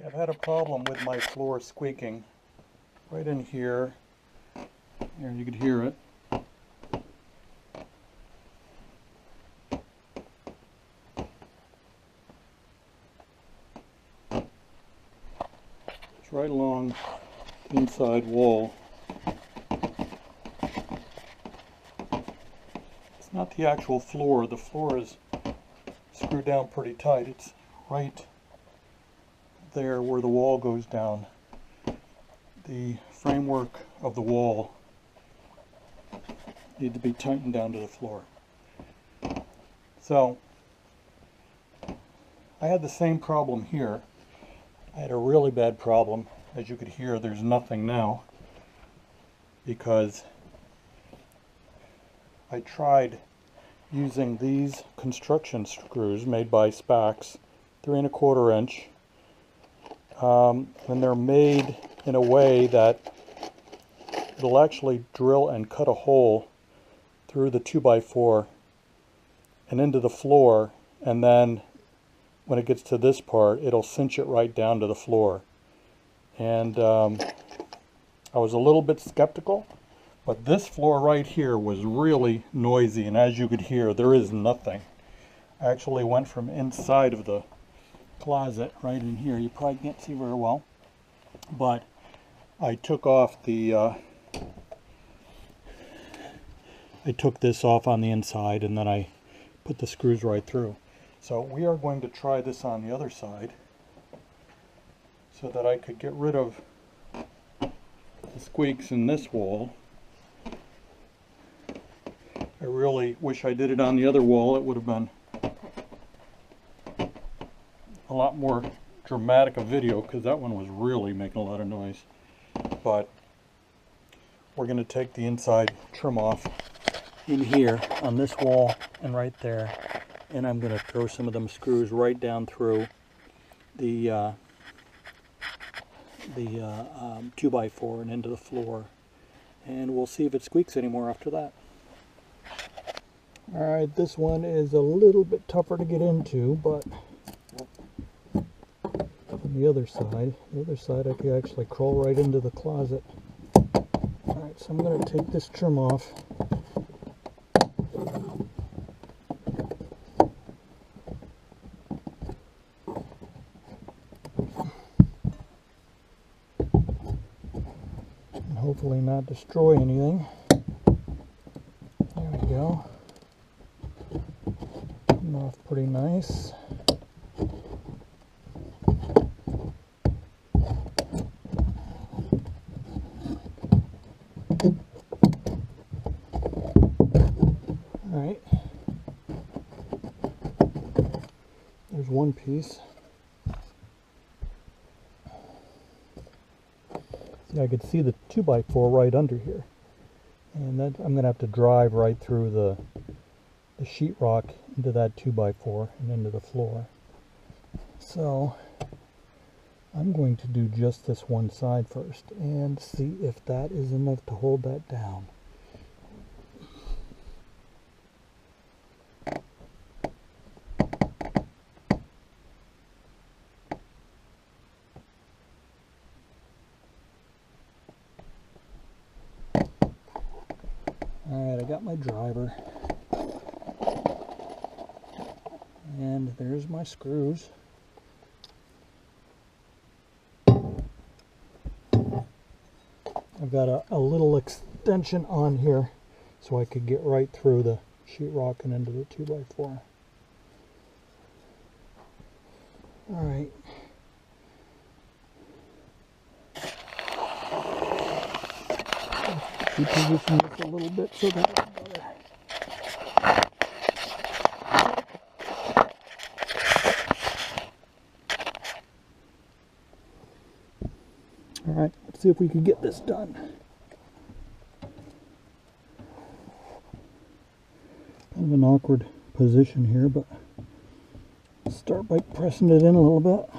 I've had a problem with my floor squeaking right in here. Here, you could hear it. It's right along the inside wall. It's not the actual floor. The floor is screwed down pretty tight. It's right there where the wall goes down. The framework of the wall needs to be tightened down to the floor. So I had the same problem here. I had a really bad problem. As you could hear, there's nothing now because I tried using these construction screws made by SPAX, 3 1/4 inch, and they're made in a way that it'll actually drill and cut a hole through the 2x4 and into the floor, and then when it gets to this part it'll cinch it right down to the floor. And I was a little bit skeptical, but this floor right here was really noisy, and as you could hear, there is nothing. I actually went from inside of the closet right in here. You probably can't see very well, but I took off the I took this off on the inside, and then I put the screws right through. So we are going to try this on the other side so that I could get rid of the squeaks in this wall. I really wish I did it on the other wall. It would have been a lot more dramatic a video, because that one was really making a lot of noise. But we're going to take the inside trim off in here on this wall and right there, and I'm going to throw some of them screws right down through the 2x4 and into the floor, and we'll see if it squeaks anymore after that. Alright, this one is a little bit tougher to get into, but on the other side I could actually crawl right into the closet. Alright, so I'm going to take this trim off. And hopefully not destroy anything. There we go. Coming off pretty nice. Alright, there's one piece. See, I could see the 2x4 right under here, and that I'm going to have to drive right through the sheetrock into that 2x4 and into the floor. So I'm going to do just this one side first and see if that is enough to hold that down. Alright, I got my driver, and there's my screws. I've got a little extension on here so I could get right through the sheetrock and into the 2x4. Alright. Reposition this a little bit so that it's better. Alright, let's see if we can get this done. Kind of an awkward position here, but start by pressing it in a little bit.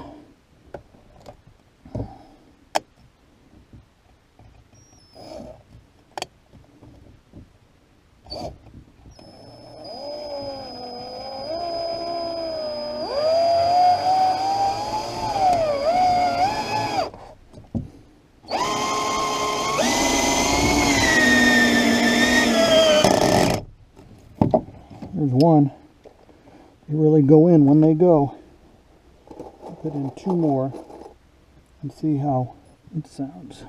There's one. They really go in when they go. I'll put in 2 more and see how it sounds.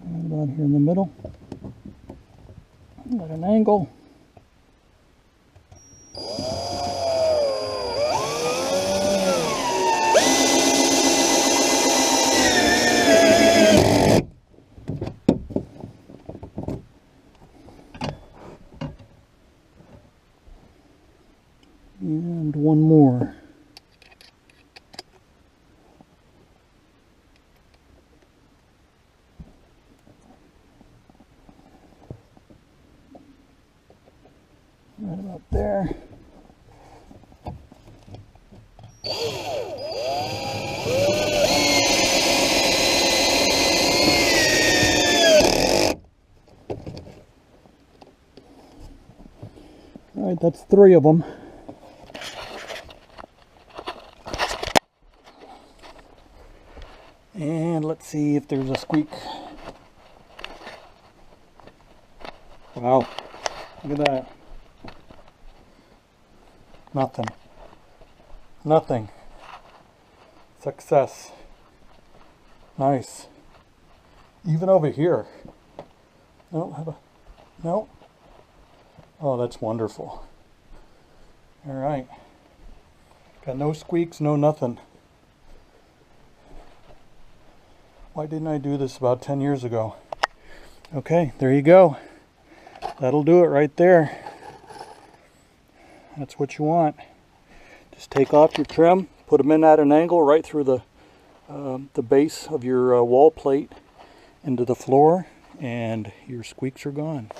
Right about here in the middle. At an angle. And one more. Right about there. All right, that's 3 of them. And let's see if there's a squeak. Wow, look at that. Nothing. Nothing. Success. Nice. Even over here. No, no. Oh, that's wonderful. All right. Got no squeaks, no nothing. Why didn't I do this about 10 years ago? Okay, there you go. That'll do it right there. That's what you want. Just take off your trim, put them in at an angle right through the base of your wall plate into the floor, and your squeaks are gone.